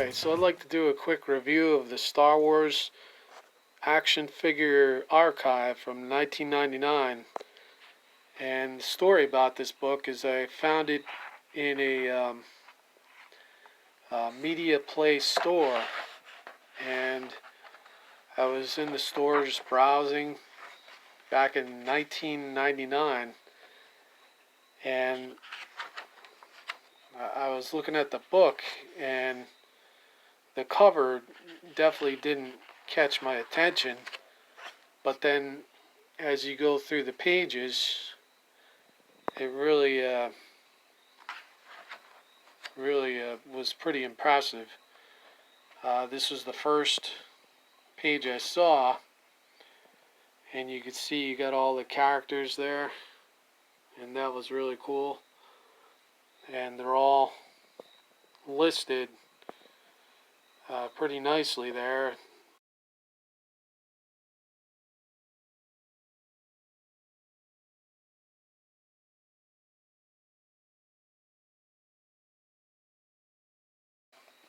Alright, so I'd like to do a quick review of the Star Wars action figure archive from 1999. And the story about this book is I found it in a Media Play store. And I was in the store just browsing back in 1999. And I was looking at the book, and the cover definitely didn't catch my attention. But then, as you go through the pages, it really was pretty impressive. This was the first page I saw, and you could see you got all the characters there, and that was really cool. And they're all listed pretty nicely there.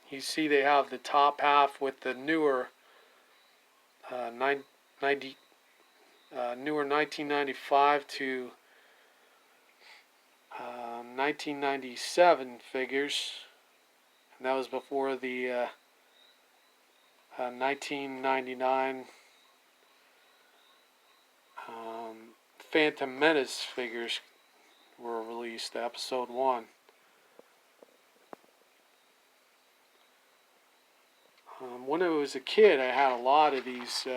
You see they have the top half with the newer 1995 to 1997 figures, and that was before the 1999 Phantom Menace figures were released, episode 1. When I was a kid, I had a lot of these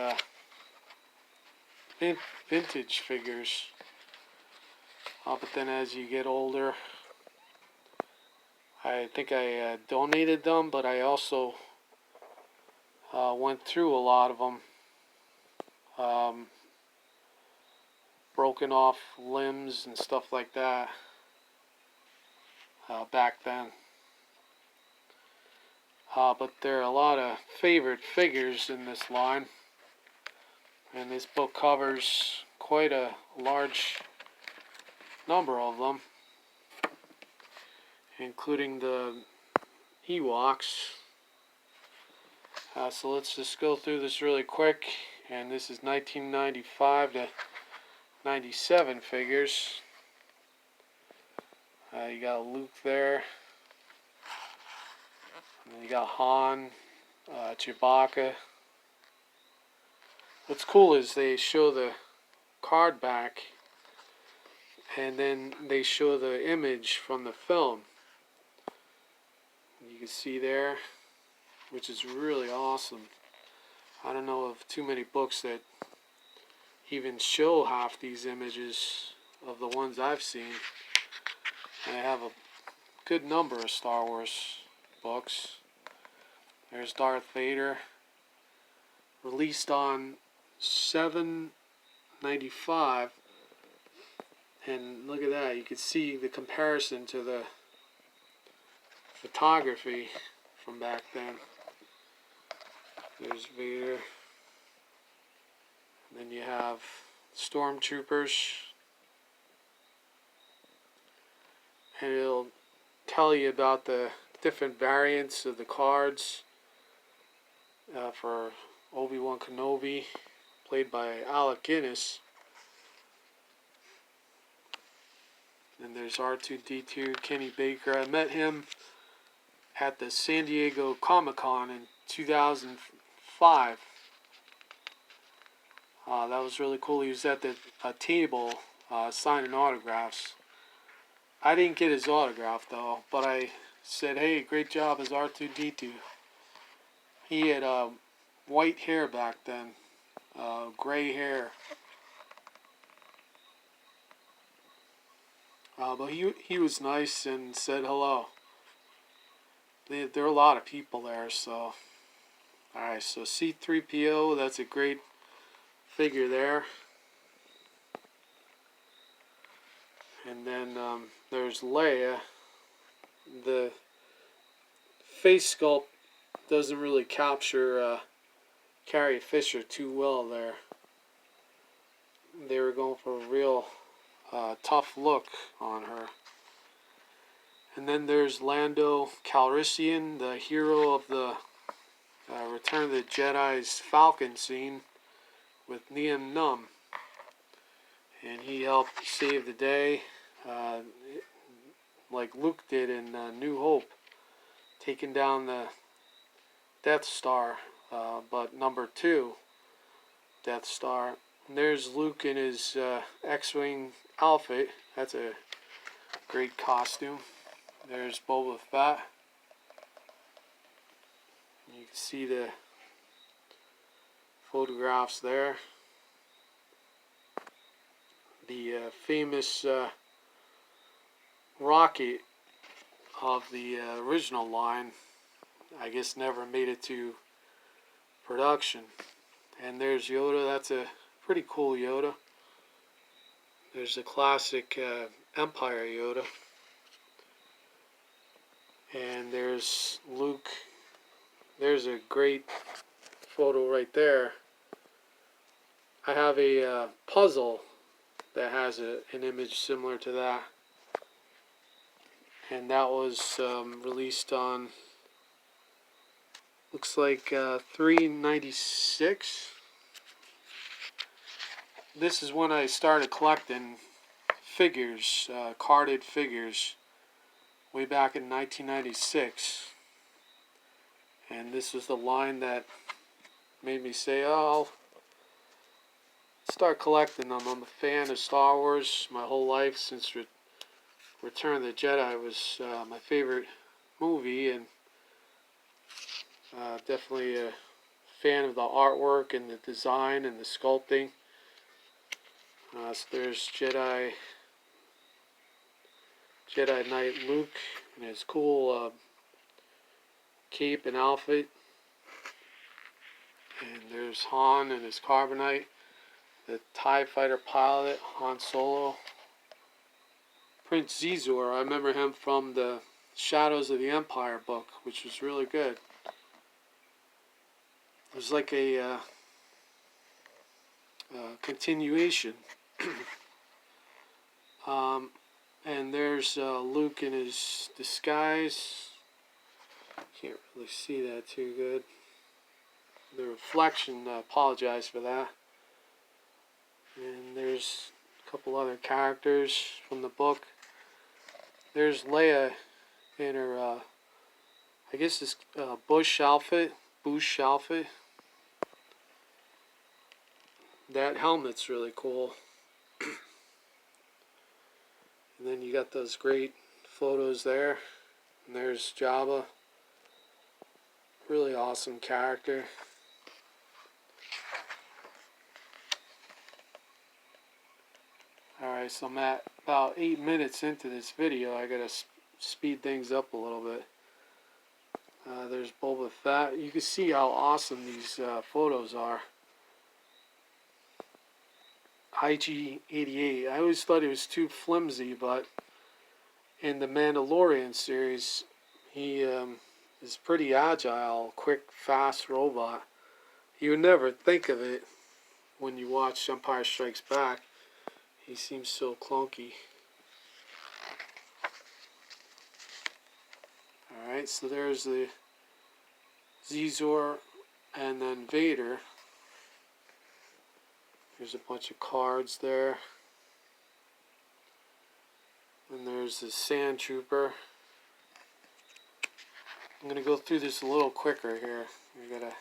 vintage figures. But then as you get older, I think I donated them, but I also went through a lot of them. Broken off limbs and stuff like that back then. But there are a lot of favorite figures in this line, and this book covers quite a large number of them, including the Ewoks. So let's just go through this really quick, and this is 1995 to 97 figures. You got Luke there, and then you got Han, Chewbacca. What's cool is they show the card back, and then they show the image from the film. You can see there, which is really awesome. I don't know of too many books that even show half these images of the ones I've seen. And I have a good number of Star Wars books. There's Darth Vader, released on 7/95, and look at that, you can see the comparison to the photography from back then. There's Vader. And then you have Stormtroopers. And it'll tell you about the different variants of the cards for Obi-Wan Kenobi, played by Alec Guinness. And there's R2-D2, Kenny Baker. I met him at the San Diego Comic-Con in 2005. That was really cool. He was at the table signing autographs. I didn't get his autograph though, but I said, "Hey, great job as R2-D2." He had white hair back then, gray hair. But he was nice and said hello. There were a lot of people there, so. Alright, so C-3PO, that's a great figure there. And then there's Leia. The face sculpt doesn't really capture Carrie Fisher too well there. They were going for a real tough look on her. And then there's Lando Calrissian, the hero of the Return of the Jedi's Falcon scene with Nien Nunb. And he helped save the day, like Luke did in New Hope, taking down the Death Star, but number 2 Death Star. And there's Luke in his X-Wing outfit. That's a great costume. There's Boba Fett. You can see the photographs there. The famous rocket of the original line, I guess, never made it to production. And there's Yoda. That's a pretty cool Yoda. There's the classic Empire Yoda. And there's Luke. There's a great photo right there. I have a puzzle that has an image similar to that. And that was released on, looks like $3.96. This is when I started collecting figures, carded figures, way back in 1996. And this was the line that made me say, oh, I'll start collecting them. I'm a fan of Star Wars my whole life, since Return of the Jedi was my favorite movie, and definitely a fan of the artwork and the design and the sculpting. So there's Jedi Knight Luke in his cool cape and outfit. And there's Han and his carbonite, the TIE fighter pilot, Han Solo. Prince Xizor, I remember him from the Shadows of the Empire book, which was really good. It was like a continuation. And there's Luke in his disguise. Can't really see that too good. The reflection, I apologize for that. And there's a couple other characters from the book. There's Leia in her, I guess this Boushh outfit. That helmet's really cool. And then you got those great photos there. And there's Jabba. Really awesome character. Alright, so I'm at about 8 minutes into this video. I gotta speed things up a little bit. There's Boba Fett. You can see how awesome these photos are. IG-88. I always thought he was too flimsy, but in the Mandalorian series, he is pretty agile, quick, fast robot. You would never think of it when you watch Empire Strikes Back. He seems so clunky. Alright, so there's the Xizor and then Vader. There's a bunch of cards there. And there's the Sand Trooper. I'm going to go through this a little quicker here. I gotta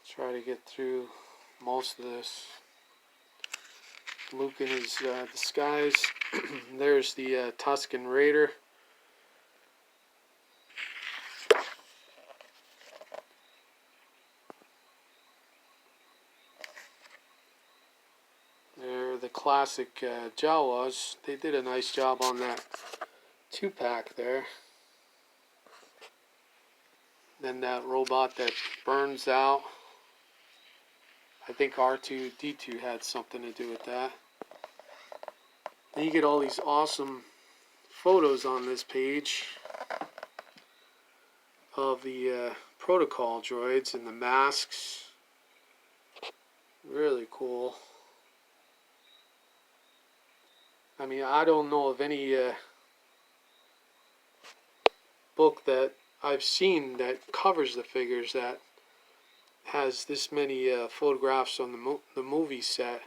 try to get through most of this. Luke in his disguise. There's the Tusken Raider. They're the classic Jawas. They did a nice job on that 2-pack there. Then that robot that burns out. I think R2-D2 had something to do with that. Then you get all these awesome photos on this page of the protocol droids and the masks. Really cool. I mean, I don't know of any book that I've seen that covers the figures that has this many photographs on the movie set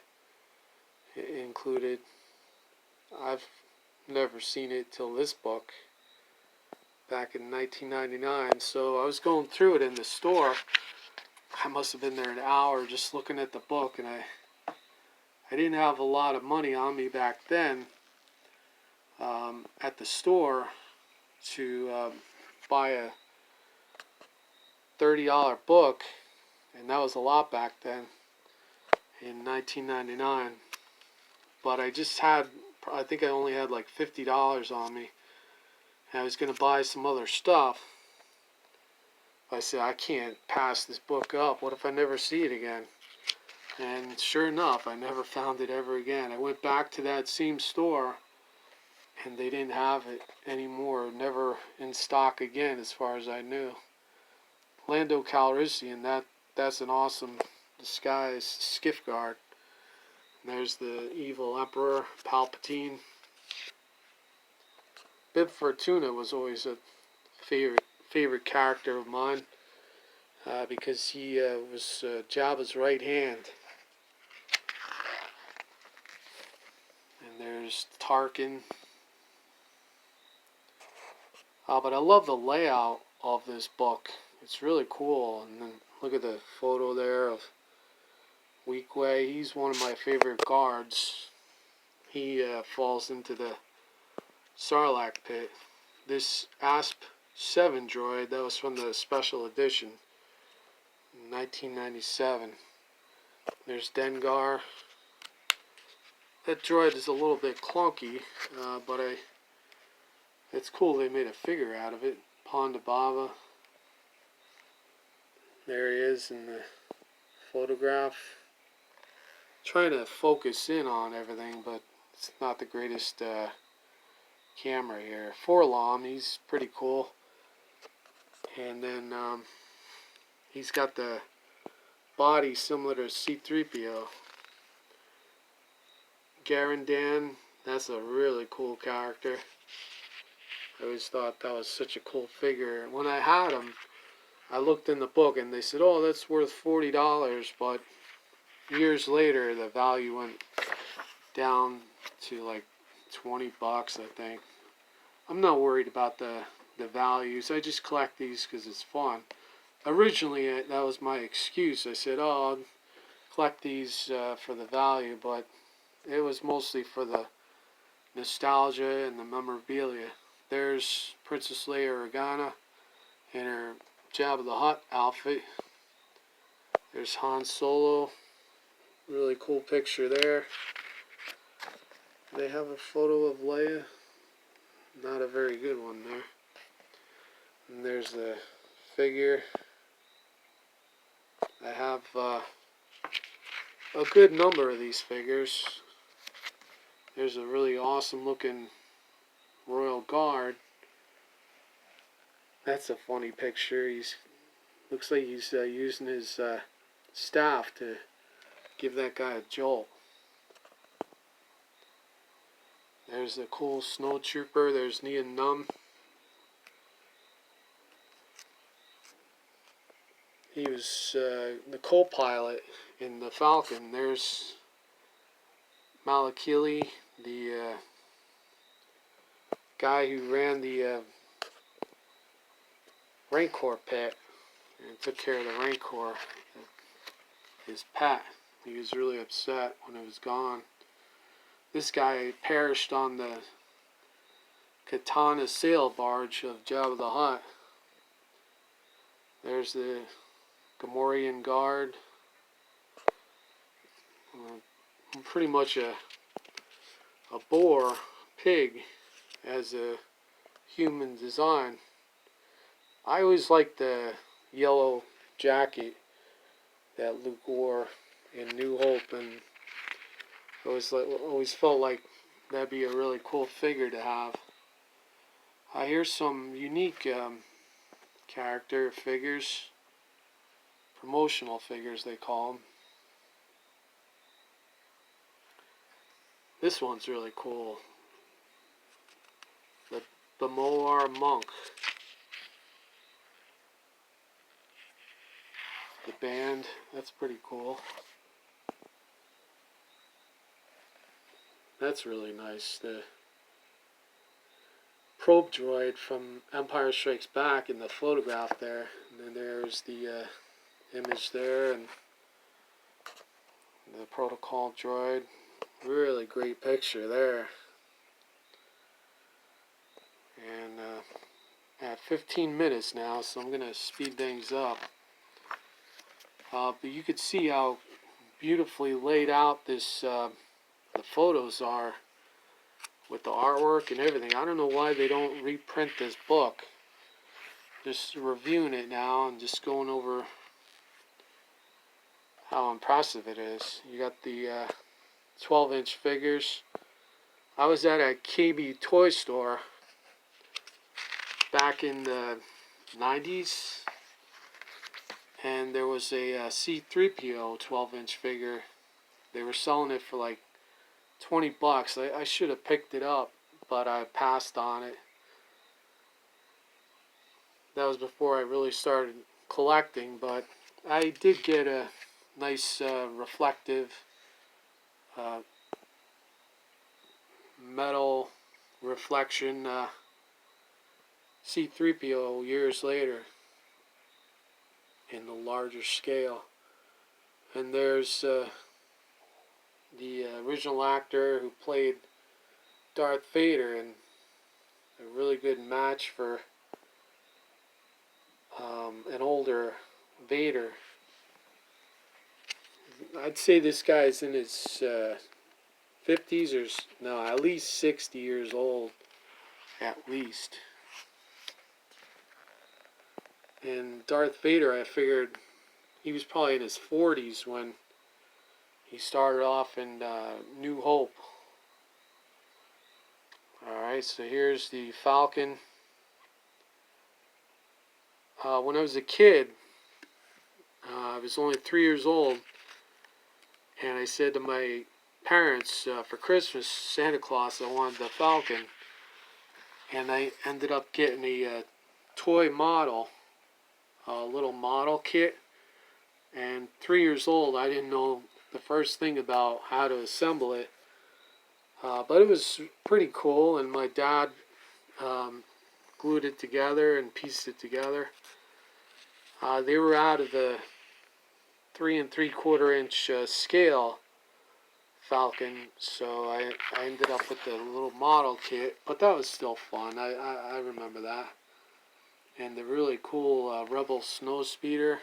included. I've never seen it till this book back in 1999. So I was going through it in the store. I must have been there an hour just looking at the book, and I didn't have a lot of money on me back then at the store to buy a $30 book, and that was a lot back then in 1999. But I think I only had like $50 on me, and I was going to buy some other stuff. I said, I can't pass this book up. What if I never see it again? And sure enough, I never found it ever again. I went back to that same store, and they didn't have it anymore. Never in stock again, as far as I knew. Lando Calrissian, that's an awesome disguise skiff guard. And there's the evil Emperor Palpatine. Bib Fortuna was always a favorite character of mine because he was Jabba's right hand. And there's Tarkin. But I love the layout of this book. It's really cool. And then look at the photo there of Weequay. He's one of my favorite guards. He falls into the Sarlacc pit. This ASP-7 droid, that was from the special edition in 1997. There's Dengar. That droid is a little bit clunky, but it's cool they made a figure out of it. Ponda Baba. There he is in the photograph. Trying to focus in on everything, but it's not the greatest camera here. Forlom, he's pretty cool. And then he's got the body similar to C-3PO. Garandan, that's a really cool character. I always thought that was such a cool figure. When I had him, I looked in the book and they said, oh, that's worth $40, but years later the value went down to like $20, I think. I'm not worried about the values. I just collect these because it's fun. Originally, that was my excuse. I said, oh, I'll collect these for the value, but it was mostly for the nostalgia and the memorabilia. There's Princess Leia Organa in her Jabba the Hutt outfit. There's Han Solo. Really cool picture there. They have a photo of Leia. Not a very good one there. And there's the figure. I have a good number of these figures. There's a really awesome looking Royal Guard. That's a funny picture. Looks like he's using his staff to give that guy a jolt. There's a cool snow trooper. There's Nien Nunb. He was the co-pilot in the Falcon. There's Malakili, the guy who ran the Rancor pit and took care of the Rancor, his pet. He was really upset when it was gone. This guy perished on the Katana sail barge of Jabba the Hutt. There's the Gamorrean Guard. Pretty much a boar pig as a human design. I always liked the yellow jacket that Luke wore in New Hope, and always felt like that'd be a really cool figure to have. Here's some unique character figures, promotional figures they call them. This one's really cool. The Bamar Monk. band. That's pretty cool. That's really nice. The probe droid from Empire Strikes Back in the photograph there. And then there's the image there, and the protocol droid. Really great picture there. And at 15 minutes now, so I'm going to speed things up. But you could see how beautifully laid out this the photos are with the artwork and everything. I don't know why they don't reprint this book. Just reviewing it now and just going over how impressive it is. You got the 12-inch figures. I was at a KB toy store back in the 90s, and there was a C-3PO 12-inch figure. They were selling it for like $20. I should have picked it up, but I passed on it. That was before I really started collecting, but I did get a nice reflective metal reflection C-3PO years later in the larger scale. And there's the original actor who played Darth Vader, and a really good match for an older Vader. I'd say this guy's in his 50s or no, at least 60 years old, at least. And Darth Vader, I figured he was probably in his 40s when he started off in New Hope. Alright, so here's the Falcon. When I was a kid, I was only 3 years old, and I said to my parents, for Christmas, Santa Claus, I wanted the Falcon. And I ended up getting a toy model, a little model kit. And 3 years old, I didn't know the first thing about how to assemble it. But it was pretty cool, and my dad glued it together and pieced it together. They were out of the 3 3/4 inch scale Falcon, so I ended up with the little model kit, but that was still fun. I remember that. And the really cool Rebel Snowspeeder.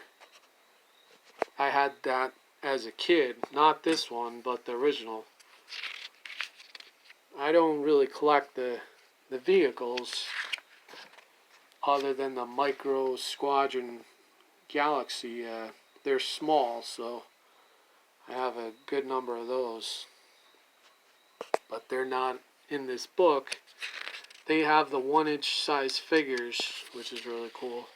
I had that as a kid, not this one, but the original. I don't really collect the vehicles other than the Micro Squadron Galaxy. They're small, so I have a good number of those. But they're not in this book. They have the 1-inch size figures, which is really cool.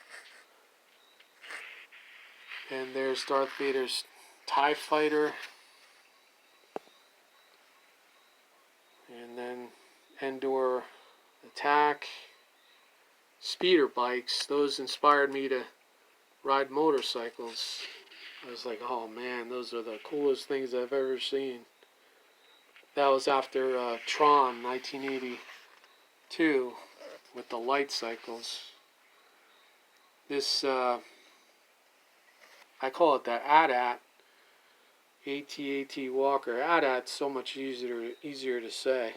And there's Darth Vader's TIE Fighter. And then Endor Attack. Speeder bikes. Those inspired me to ride motorcycles. I was like, oh man, those are the coolest things I've ever seen. That was after Tron 1982 with the light cycles. This, I call it the AT-AT. AT-AT Walker. AT-AT's so much easier to say.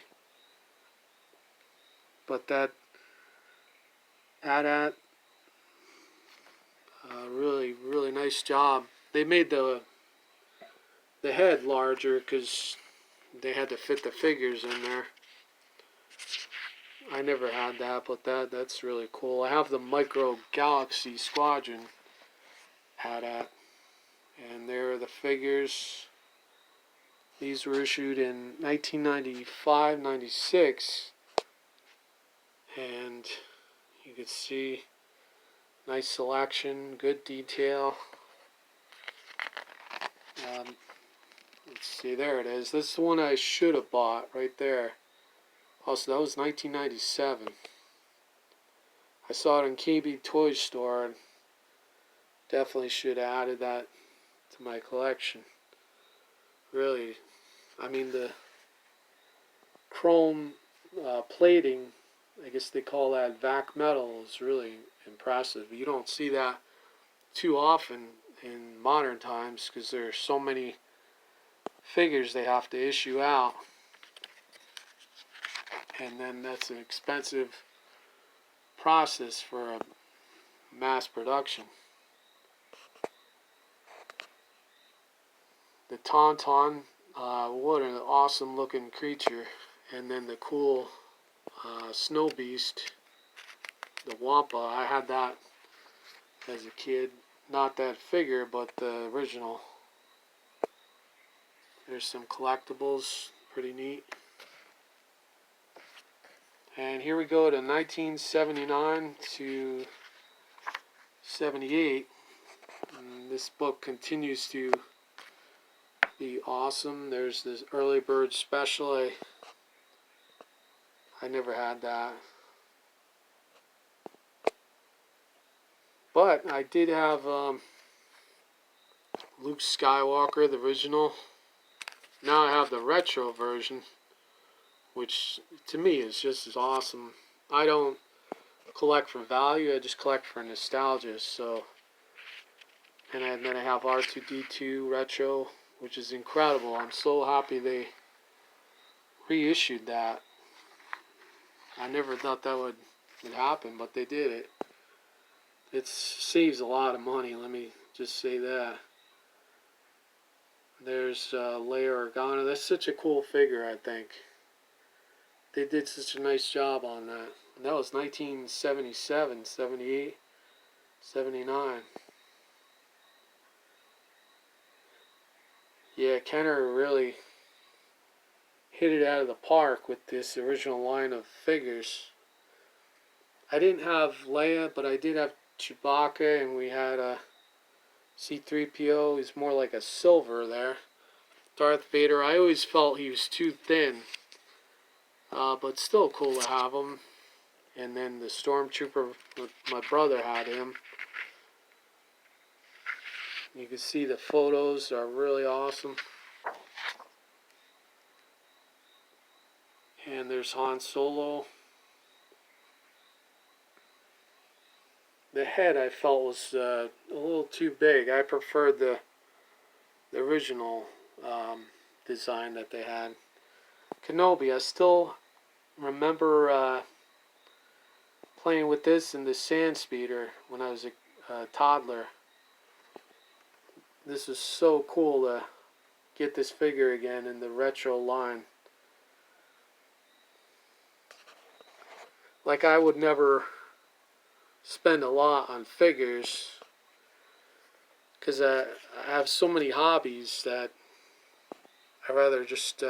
But that AT-AT, really nice job. They made the head larger because they had to fit the figures in there. I never had that, but that's really cool. I have the Micro Galaxy Squadron AT-AT, and there are the figures. These were issued in 1995-96, and you can see nice selection, good detail. Let's see, there it is. This is the one I should have bought right there. Also, that was 1997. I saw it in KB Toy Store, and definitely should have added that to my collection. Really, I mean the chrome plating, I guess they call that vac metal, is really impressive. You don't see that too often in modern times because there's so many figures they have to issue out, and then that's an expensive process for a mass production. The Tauntaun, what an awesome looking creature. And then the cool snow beast, the Wampa. I had that as a kid. Not that figure, but the original. There's some collectibles, pretty neat. And here we go to 1979 to 78. And this book continues to be awesome. There's this early bird special. I never had that. But I did have Luke Skywalker, the original. Now I have the retro version, which to me is just as awesome. I don't collect for value, I just collect for nostalgia. So, and then I have R2-D2 retro, which is incredible. I'm so happy they reissued that. I never thought that would happen, but they did it. It saves a lot of money, let me just say that. There's Leia Organa. That's such a cool figure, I think. They did such a nice job on that. And that was 1977, 78, 79. Yeah, Kenner really hit it out of the park with this original line of figures. I didn't have Leia, but I did have Chewbacca, and we had a C-3PO. He's more like a silver there. Darth Vader, I always felt he was too thin, but still cool to have him. And then the Stormtrooper, my brother had him. You can see the photos are really awesome. And there's Han Solo. The head I felt was a little too big. I preferred the original design that they had. Kenobi, I still remember playing with this in the Sand Speeder when I was a toddler. This is so cool to get this figure again in the retro line. Like, I would never spend a lot on figures because I have so many hobbies that I'd rather just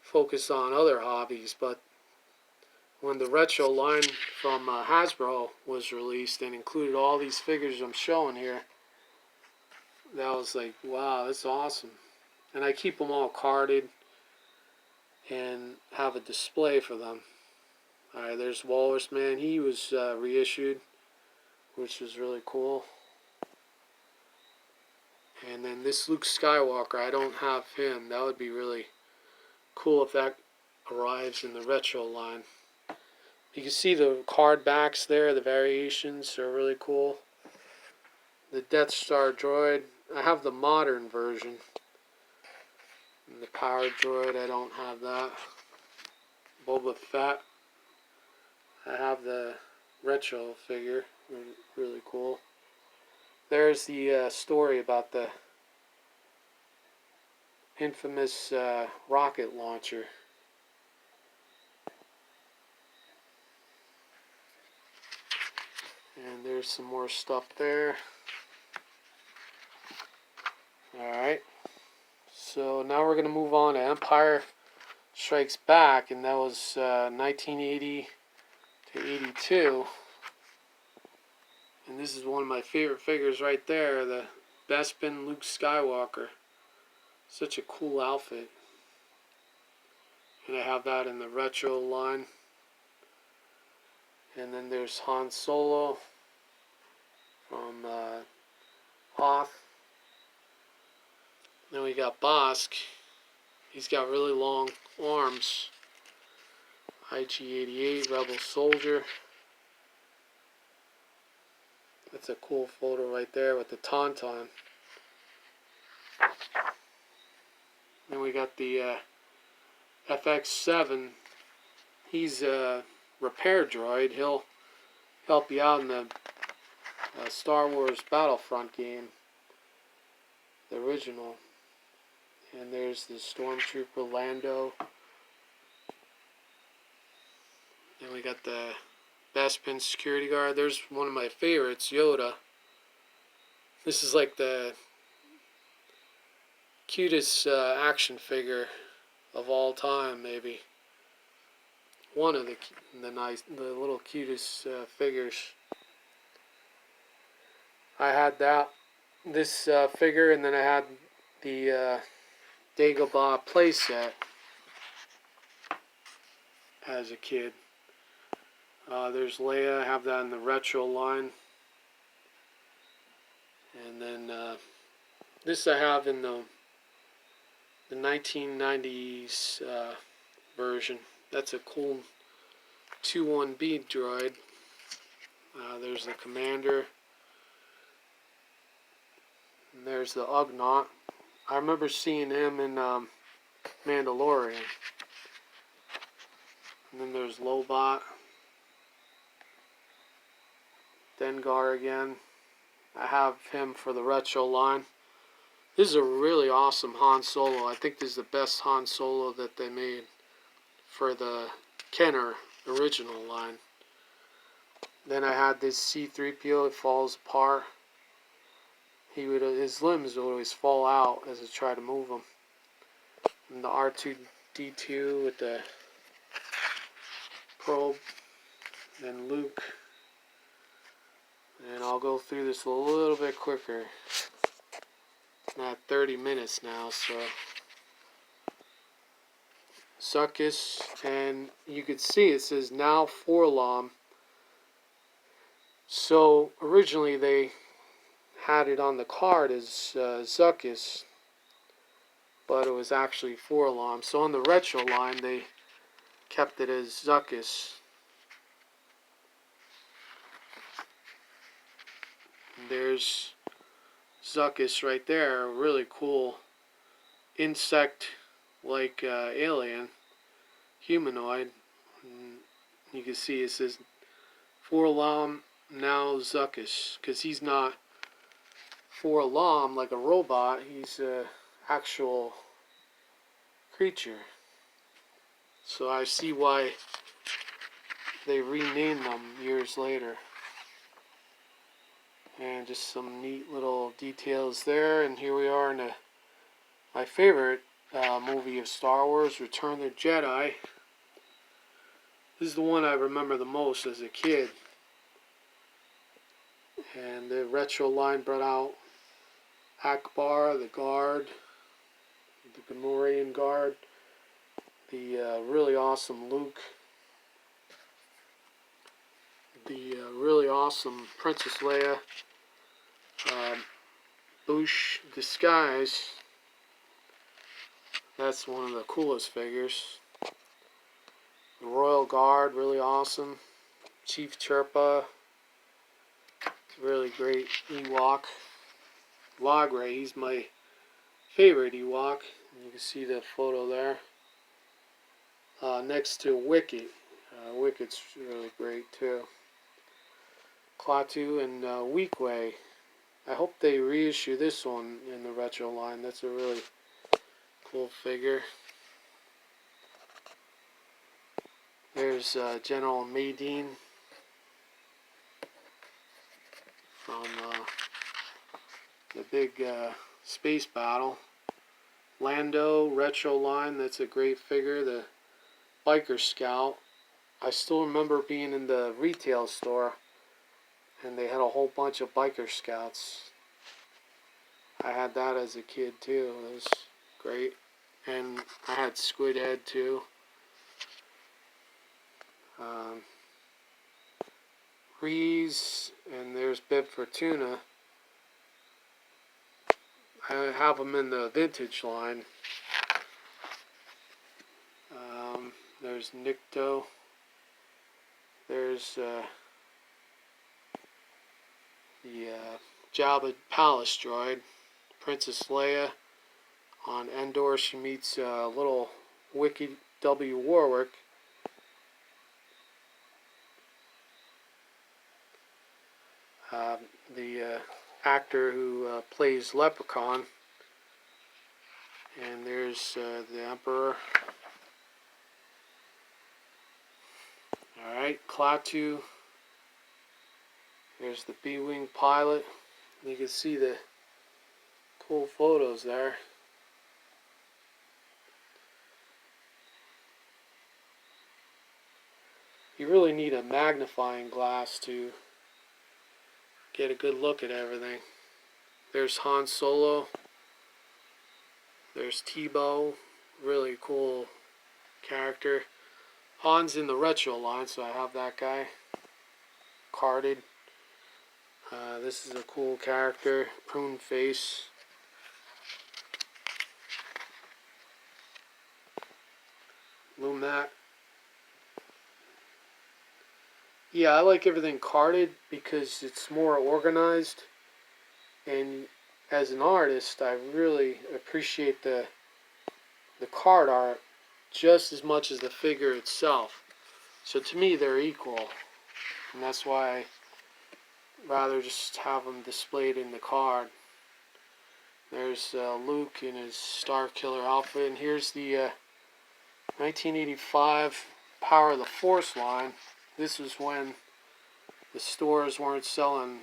focus on other hobbies. But when the retro line from Hasbro was released and included all these figures I'm showing here, that was like, wow, that's awesome. And I keep them all carded and have a display for them. Alright, there's Walrus Man. He was reissued, which was really cool. And then this Luke Skywalker, I don't have him. That would be really cool if that arrives in the retro line. You can see the card backs there. The variations are really cool. The Death Star droid, I have the modern version. And the Power droid, I don't have that. Boba Fett, I have the retro figure, really cool. There's the story about the infamous rocket launcher. And there's some more stuff there. Alright, so now we're going to move on to Empire Strikes Back, and that was 1980 to 82. And this is one of my favorite figures right there, the Bespin Luke Skywalker. Such a cool outfit. And I have that in the retro line. And then there's Han Solo from Hoth. Then we got Bosk. He's got really long arms. IG-88, Rebel Soldier. That's a cool photo right there with the Tauntaun. Then we got the FX-7. He's a repair droid. He'll help you out in the Star Wars Battlefront game, the original. And there's the Stormtrooper Lando. Then we got the Bespin security guard. There's one of my favorites, Yoda. This is like the cutest action figure of all time, maybe. One of the little cutest figures. I had this figure, and then I had the Dagobah playset as a kid. There's Leia. I have that in the retro line. And then this I have in the 1990s version. That's a cool 2-1B droid. There's the commander. And there's the Ugnaught. I remember seeing him in Mandalorian. And then there's Lobot. Dengar again. I have him for the retro line. This is a really awesome Han Solo. I think this is the best Han Solo that they made for the Kenner original line. Then I had this C-3PO. It falls apart. His limbs would always fall out as I try to move him. And the R2-D2 with the probe. Then Luke. And I'll go through this a little bit quicker. Not 30 minutes now, so. Zuckuss, and you can see it says now 4-LOM. So originally they had it on the card as Zuckuss, but it was actually 4-LOM. So on the retro line they kept it as Zuckuss. And there's Zuckuss right there, a really cool insect-like alien, humanoid. And you can see it says 4-LOM now Zuckuss, because he's not 4-LOM like a robot, he's an actual creature. So I see why they renamed them years later. And just some neat little details there. And here we are in my favorite movie of Star Wars, Return of the Jedi. This is the one I remember the most as a kid. And the retro line brought out Akbar, the guard, the Gamorrean guard, the really awesome Luke, the really awesome Princess Leia, Boushh Disguise. That's one of the coolest figures. The Royal Guard, really awesome. Chief Chirpa, really great Ewok. Logray, he's my favorite Ewok. You can see the photo there. Next to Wicket. Wicket's really great too. Klaatu and Weequay. I hope they reissue this one in the retro line. That's a really cool figure. There's General Madine from the big space battle. Lando, retro line, that's a great figure. The Biker Scout. I still remember being in the retail store and they had a whole bunch of Biker Scouts. I had that as a kid too. It was great. And I had Squid Head too. Reese, and there's Bib Fortuna. I have them in the vintage line. There's Nikto. There's the Jabba Palace droid, Princess Leia. On Endor, she meets little Wiki W. Warwick. The actor who plays Leprechaun. And there's the Emperor. Alright, Klaatu. There's the B-Wing pilot. You can see the cool photos there. You really need a magnifying glass to get a good look at everything. There's Han Solo. There's Tebow. Really cool character. Han's in the retro line, so I have that guy carded. This is a cool character, Prune Face. Lumac. Yeah, I like everything carded because it's more organized. And as an artist, I really appreciate the card art just as much as the figure itself. So to me, they're equal. And that's why I rather just have them displayed in the card. There's Luke in his Star Killer outfit. And here's the 1985 Power of the Force line. This was when the stores weren't selling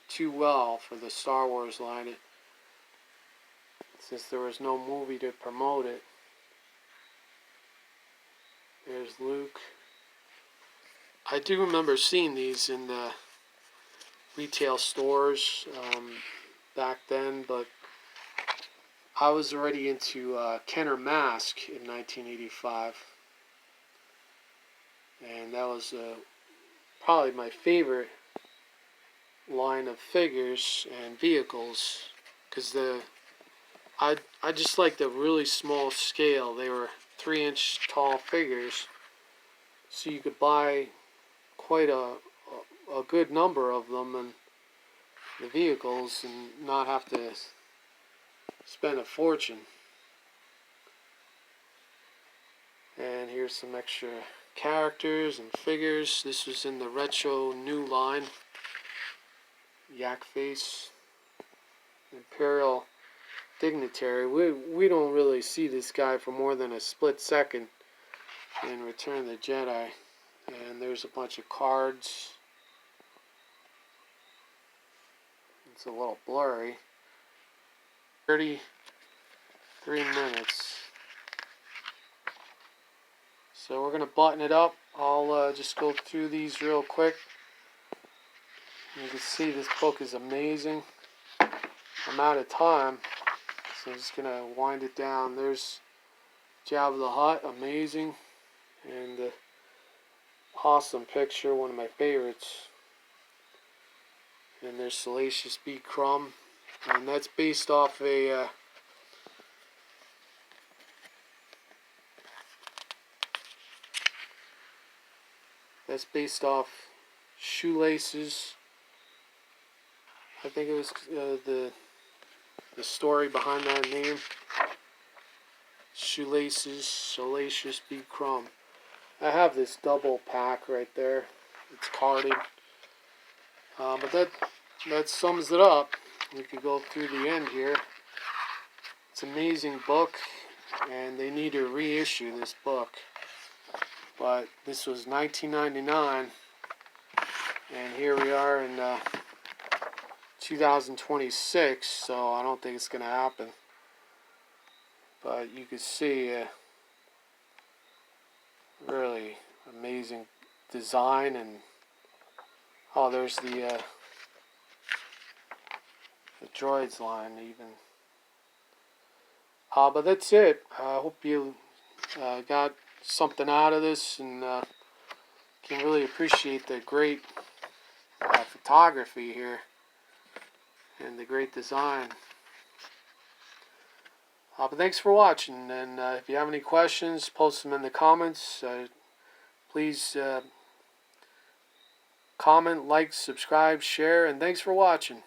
too well for the Star Wars line, since there was no movie to promote it. There's Luke. I do remember seeing these in the retail stores back then, but I was already into Kenner Mask in 1985. And that was probably my favorite line of figures and vehicles, because I just like the really small scale. They were 3-inch tall figures, so you could buy quite a good number of them and the vehicles and not have to spend a fortune. And here's some extra characters and figures. This was in the retro new line. Yak Face, Imperial Dignitary. We don't really see this guy for more than a split second in Return of the Jedi. And there's a bunch of cards. It's a little blurry. 33 minutes. So we're going to button it up. I'll just go through these real quick. You can see this book is amazing. I'm out of time, so I'm just going to wind it down. There's Jabba the Hutt, amazing. And the awesome picture, one of my favorites. And there's Salacious B. Crumb. And that's based off a Shoelaces. I think it was the story behind that name. Shoelaces, Salacious B. Crumb. I have this double pack right there. It's carded. But that sums it up. We could go through the end here. It's an amazing book, and they need to reissue this book. But this was 1999, and here we are in 2026, so I don't think it's going to happen. But you can see really amazing design, and there's the droids line even. But that's it. I hope you got something out of this and can really appreciate the great photography here and the great design. But thanks for watching, and if you have any questions, post them in the comments. Please comment, like, subscribe, share, and thanks for watching.